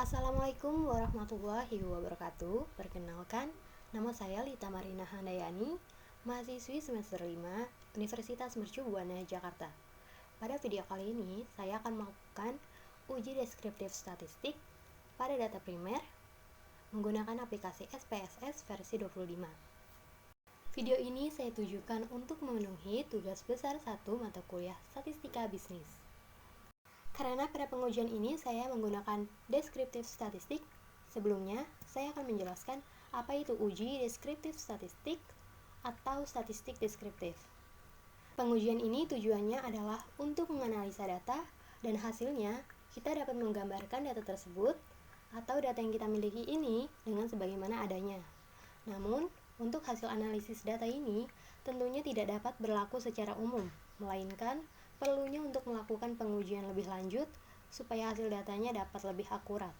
Assalamualaikum warahmatullahi wabarakatuh. Perkenalkan, nama saya Lita Marina Handayani, mahasiswi semester 5 Universitas Mercu Buana Jakarta. Pada video kali ini, saya akan melakukan uji deskriptif statistik pada data primer menggunakan aplikasi SPSS versi 25. Video ini saya tujukan untuk memenuhi tugas besar 1 mata kuliah Statistika Bisnis. Karena pada pengujian ini saya menggunakan deskriptif statistik, sebelumnya saya akan menjelaskan apa itu uji deskriptif statistik atau statistik deskriptif. Pengujian ini tujuannya adalah untuk menganalisa data dan hasilnya kita dapat menggambarkan data tersebut atau data yang kita miliki ini dengan sebagaimana adanya. Namun, untuk hasil analisis data ini tentunya tidak dapat berlaku secara umum, melainkan perlunya untuk melakukan pengujian lebih lanjut supaya hasil datanya dapat lebih akurat.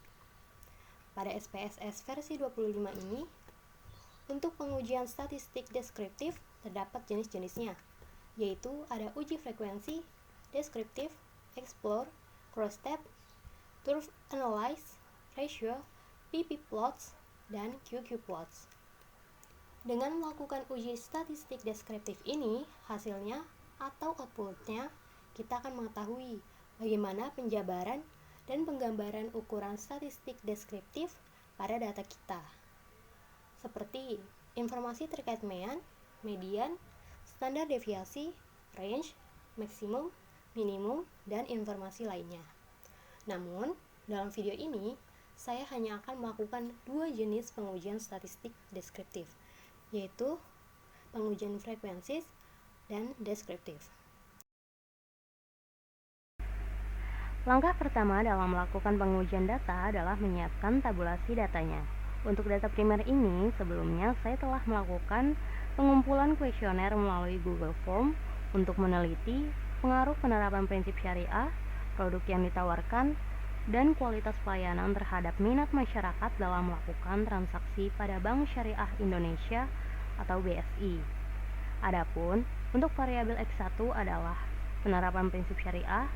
Pada SPSS versi 25 ini, untuk pengujian statistik deskriptif terdapat jenis-jenisnya, yaitu ada uji frekuensi, deskriptif, explore, cross-step, turf analyze, ratio, PP plots, dan QQ plots. Dengan melakukan uji statistik deskriptif ini, hasilnya atau outputnya kita akan mengetahui bagaimana penjabaran dan penggambaran ukuran statistik deskriptif pada data kita. Seperti informasi terkait mean, median, standar deviasi, range, maksimum, minimum, dan informasi lainnya. Namun, dalam video ini, saya hanya akan melakukan 2 jenis pengujian statistik deskriptif, yaitu pengujian frekuensi dan deskriptif. Langkah pertama dalam melakukan pengujian data adalah menyiapkan tabulasi datanya. Untuk data primer ini, sebelumnya saya telah melakukan pengumpulan kuesioner melalui Google Form untuk meneliti pengaruh penerapan prinsip syariah, produk yang ditawarkan, dan kualitas pelayanan terhadap minat masyarakat dalam melakukan transaksi pada Bank Syariah Indonesia atau BSI. Adapun untuk variabel X1 adalah penerapan prinsip syariah,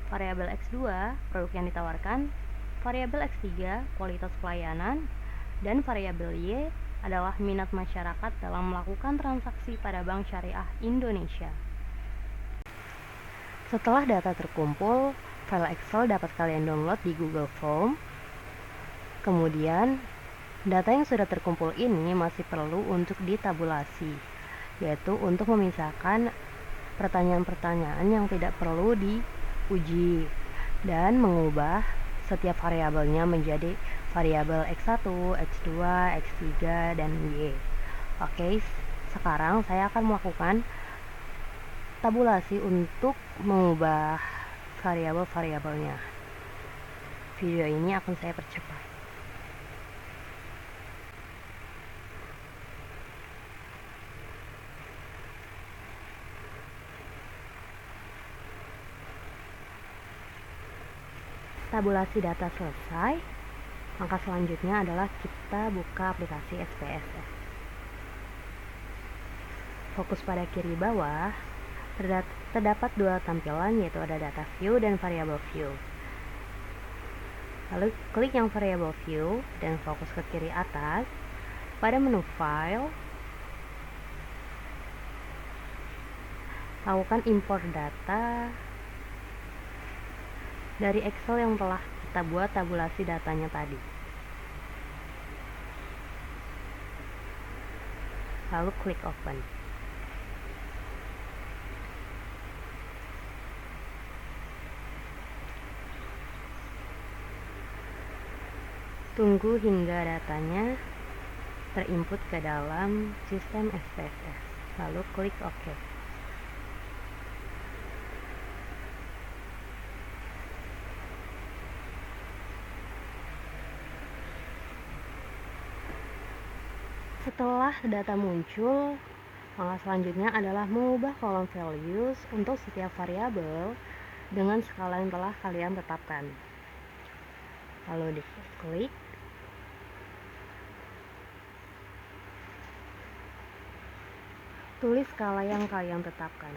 variabel X2 produk yang ditawarkan, variabel X3 kualitas pelayanan, dan variabel Y adalah minat masyarakat dalam melakukan transaksi pada Bank Syariah Indonesia. Setelah data terkumpul, file Excel dapat kalian download di Google Form. Kemudian, data yang sudah terkumpul ini masih perlu untuk ditabulasi, yaitu untuk memisahkan pertanyaan-pertanyaan yang tidak perlu diuji dan mengubah setiap variabelnya menjadi variabel X1, X2, X3, dan Y. Oke, sekarang saya akan melakukan tabulasi untuk mengubah variabel-variabelnya. Video ini akan saya percepat. Tabulasi data selesai. Langkah selanjutnya adalah kita buka aplikasi SPSS. Fokus pada kiri bawah, terdapat 2 tampilan, yaitu ada data view dan variable view. Lalu klik yang variable view dan fokus ke kiri atas. Pada menu file, lakukan import data dari Excel yang telah kita buat tabulasi datanya tadi. Lalu klik open. Tunggu hingga datanya terinput ke dalam sistem SPSS. Lalu klik OK. Setelah data muncul, langkah selanjutnya adalah mengubah kolom values untuk setiap variabel dengan skala yang telah kalian tetapkan. Lalu diklik. Tulis skala yang kalian tetapkan.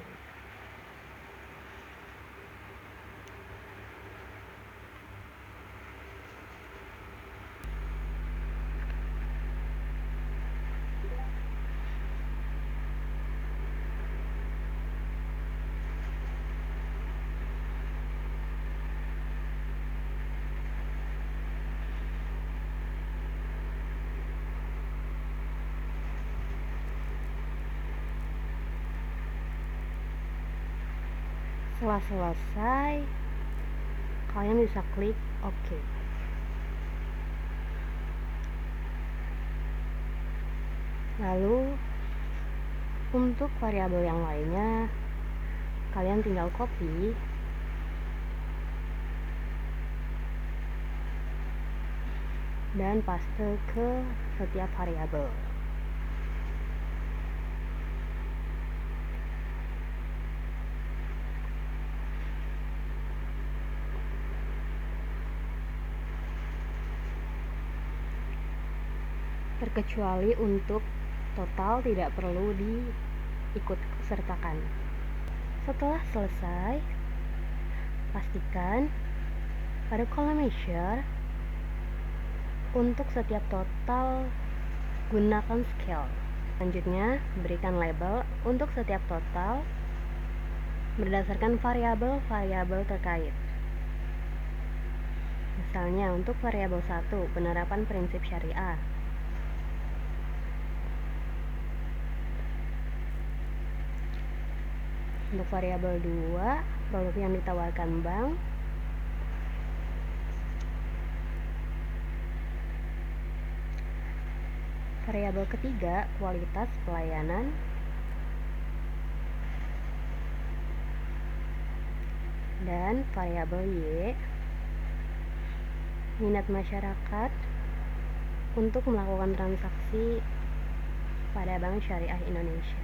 Setelah selesai, kalian bisa klik OK. Lalu untuk variabel yang lainnya, kalian tinggal copy dan paste ke setiap variabel. Terkecuali untuk total tidak perlu diikut sertakan. Setelah selesai, pastikan pada kolom measure untuk setiap total gunakan scale. Selanjutnya, berikan label untuk setiap total berdasarkan variabel-variabel terkait. Misalnya untuk variabel 1, penerapan prinsip syariah. Untuk variabel 2, produk yang ditawarkan bank. Variabel ketiga, kualitas pelayanan. Dan variabel Y, minat masyarakat untuk melakukan transaksi pada Bank Syariah Indonesia.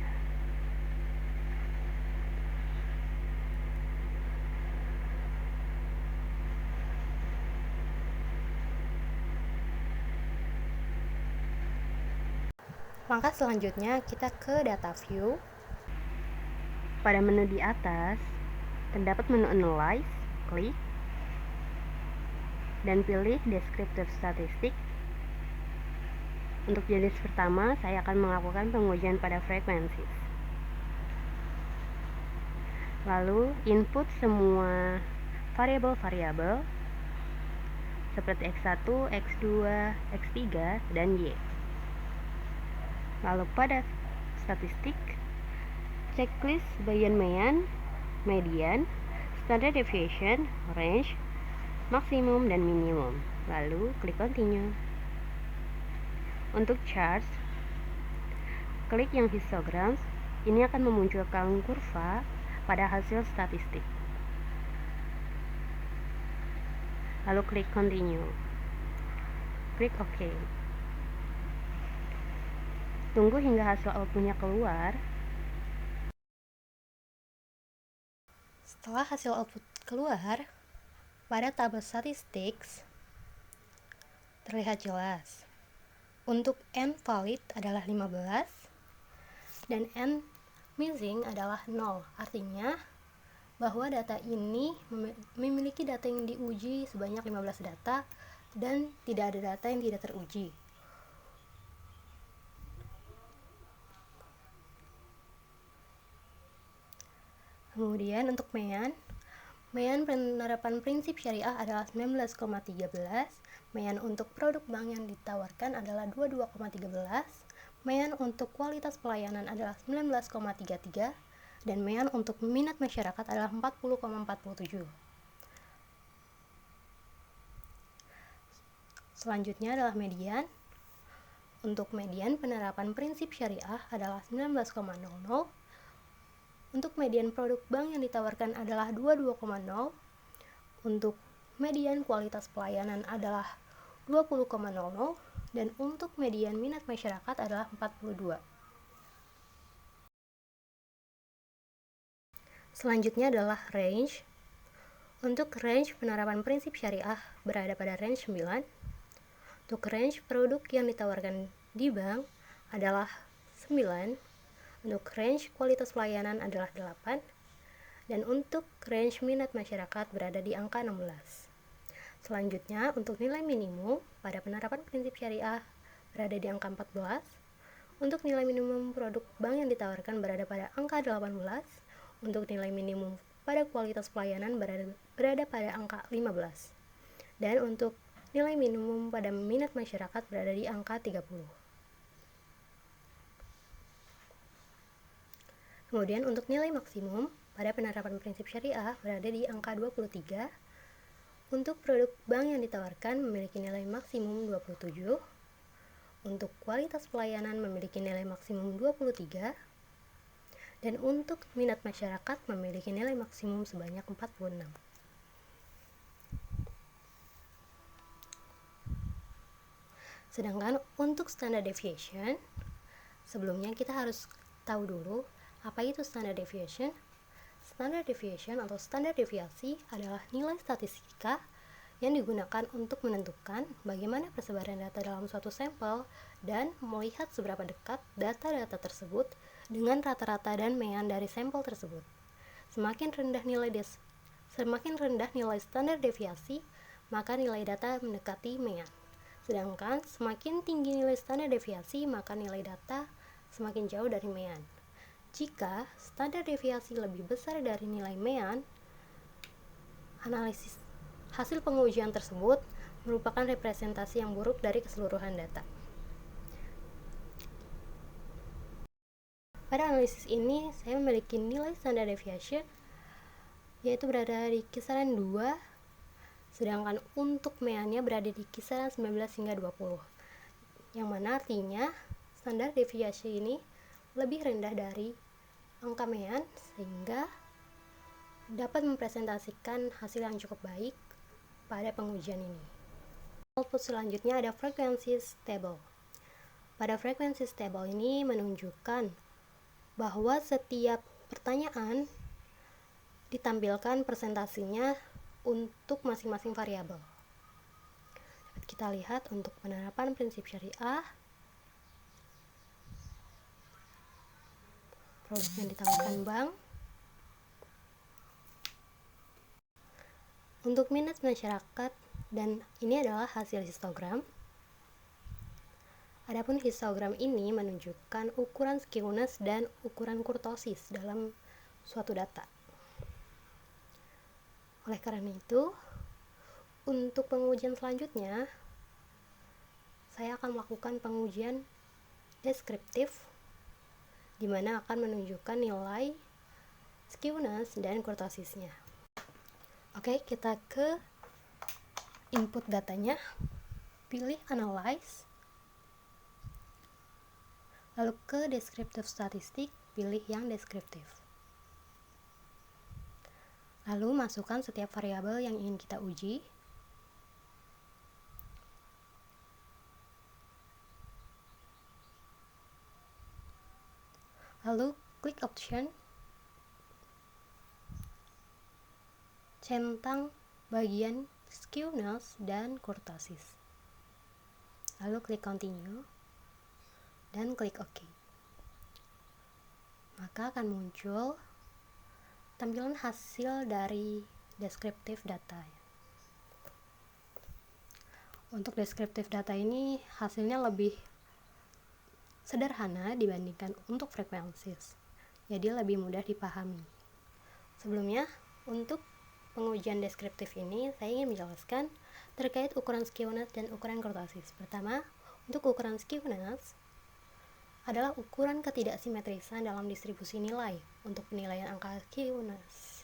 Langkah selanjutnya kita ke data view. Pada menu di atas terdapat menu analyze, klik dan pilih descriptive statistik. Untuk jenis pertama, saya akan melakukan pengujian pada frekuensi. Lalu input semua variabel-variabel seperti X1, X2, X3, dan Y. Lalu pada statistik, checklist Bayesian median, standard deviation, range, maksimum dan minimum. Lalu klik continue. Untuk charts, klik yang histogram. Ini akan memunculkan kurva pada hasil statistik. Lalu klik continue. Klik OK. Tunggu hingga hasil outputnya keluar. Setelah hasil output keluar, pada tabel statistics terlihat jelas. Untuk N valid adalah 15 dan N missing adalah 0. Artinya bahwa data ini memiliki data yang diuji sebanyak 15 data dan tidak ada data yang tidak teruji. Kemudian untuk MEAN penerapan prinsip syariah adalah 19,13, MEAN untuk produk bank yang ditawarkan adalah 22,13, MEAN untuk kualitas pelayanan adalah 19,33, dan MEAN untuk minat masyarakat adalah 40,47. Selanjutnya adalah median. Untuk median penerapan prinsip syariah adalah 19,00. Untuk median produk bank yang ditawarkan adalah 22,0. Untuk median kualitas pelayanan adalah 20,00 dan untuk median minat masyarakat adalah 42. Selanjutnya adalah range. Untuk range penerapan prinsip syariah berada pada range 9. Untuk range produk yang ditawarkan di bank adalah 9. Untuk range kualitas pelayanan adalah 8, dan untuk range minat masyarakat berada di angka 16. Selanjutnya, untuk nilai minimum pada penerapan prinsip syariah berada di angka 14. Untuk nilai minimum produk bank yang ditawarkan berada pada angka 18. Untuk nilai minimum pada kualitas pelayanan berada pada angka 15. Dan untuk nilai minimum pada minat masyarakat berada di angka 30. Kemudian untuk nilai maksimum pada penerapan prinsip syariah berada di angka 23. Untuk produk bank yang ditawarkan memiliki nilai maksimum 27. Untuk kualitas pelayanan memiliki nilai maksimum 23. Dan untuk minat masyarakat memiliki nilai maksimum sebanyak 46. Sedangkan untuk standard deviation, sebelumnya kita harus tahu dulu apa itu standard deviation. Standard deviation atau standar deviasi adalah nilai statistika yang digunakan untuk menentukan bagaimana persebaran data dalam suatu sampel dan melihat seberapa dekat data-data tersebut dengan rata-rata dan mean dari sampel tersebut. Semakin rendah nilai standar deviasi, maka nilai data mendekati mean. Sedangkan semakin tinggi nilai standar deviasi, maka nilai data semakin jauh dari mean. Jika standar deviasi lebih besar dari nilai mean, hasil pengujian tersebut merupakan representasi yang buruk dari keseluruhan data. Pada analisis ini, saya memiliki nilai standard deviation yaitu berada di kisaran 2, sedangkan untuk meannya berada di kisaran 19 hingga 20, yang mana artinya standar deviasi ini lebih rendah dari angka mean sehingga dapat mempresentasikan hasil yang cukup baik pada pengujian ini. Output selanjutnya ada frequency table. Pada frequency table ini menunjukkan bahwa setiap pertanyaan ditampilkan presentasinya untuk masing-masing variabel. Kita lihat untuk penerapan prinsip syariah, produk yang ditawarkan bank. Untuk minat masyarakat, dan ini adalah hasil histogram. Adapun histogram ini menunjukkan ukuran skewness dan ukuran kurtosis dalam suatu data. Oleh karena itu, untuk pengujian selanjutnya, saya akan melakukan pengujian deskriptif, di mana akan menunjukkan nilai skewness dan kurtosisnya. Oke, kita ke input datanya, pilih analyze, lalu ke deskriptif statistik, pilih yang deskriptif. Lalu masukkan setiap variabel yang ingin kita uji. Lalu klik option, centang bagian skewness dan kurtosis. Lalu klik continue dan klik OK. Maka akan muncul tampilan hasil dari deskriptif data. Untuk deskriptif data ini hasilnya lebih sederhana dibandingkan untuk frekuensis, jadi lebih mudah dipahami. Sebelumnya, untuk pengujian deskriptif ini saya ingin menjelaskan terkait ukuran skewness dan ukuran kurtosis. Pertama, untuk ukuran skewness adalah ukuran ketidaksimetrisan dalam distribusi nilai untuk penilaian angka skewness.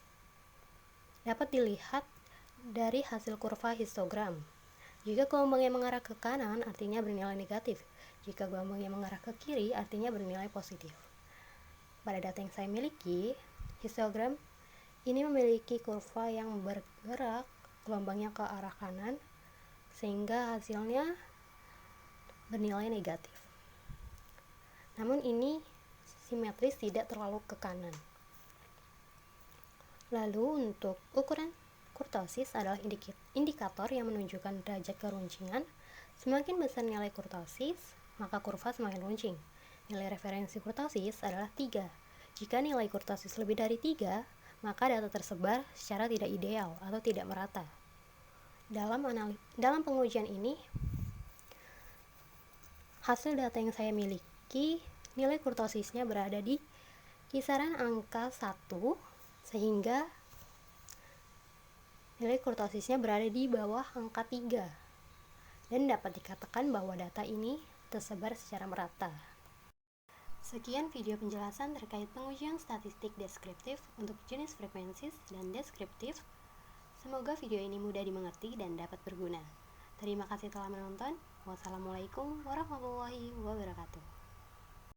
Dapat dilihat dari hasil kurva histogram. Jika gelombangnya mengarah ke kanan, artinya bernilai negatif. Jika gelombangnya mengarah ke kiri, artinya bernilai positif. Pada data yang saya miliki, histogram ini memiliki kurva yang bergerak gelombangnya ke arah kanan, sehingga hasilnya bernilai negatif. Namun ini simetris, tidak terlalu ke kanan. Lalu untuk ukuran kurtosis adalah indikator yang menunjukkan derajat keruncingan. Semakin besar nilai kurtosis, maka kurva semakin runcing. Nilai referensi kurtosis adalah 3. Jika nilai kurtosis lebih dari 3, maka data tersebar secara tidak ideal atau tidak merata. Dalam pengujian ini, hasil data yang saya miliki, nilai kurtosisnya berada di kisaran angka 1, sehingga nilai kurtosisnya berada di bawah angka 3, dan dapat dikatakan bahwa data ini tersebar secara merata. Sekian video penjelasan terkait pengujian statistik deskriptif untuk jenis frekuensi dan deskriptif. Semoga video ini mudah dimengerti dan dapat berguna. Terima kasih telah menonton. Wassalamualaikum warahmatullahi wabarakatuh.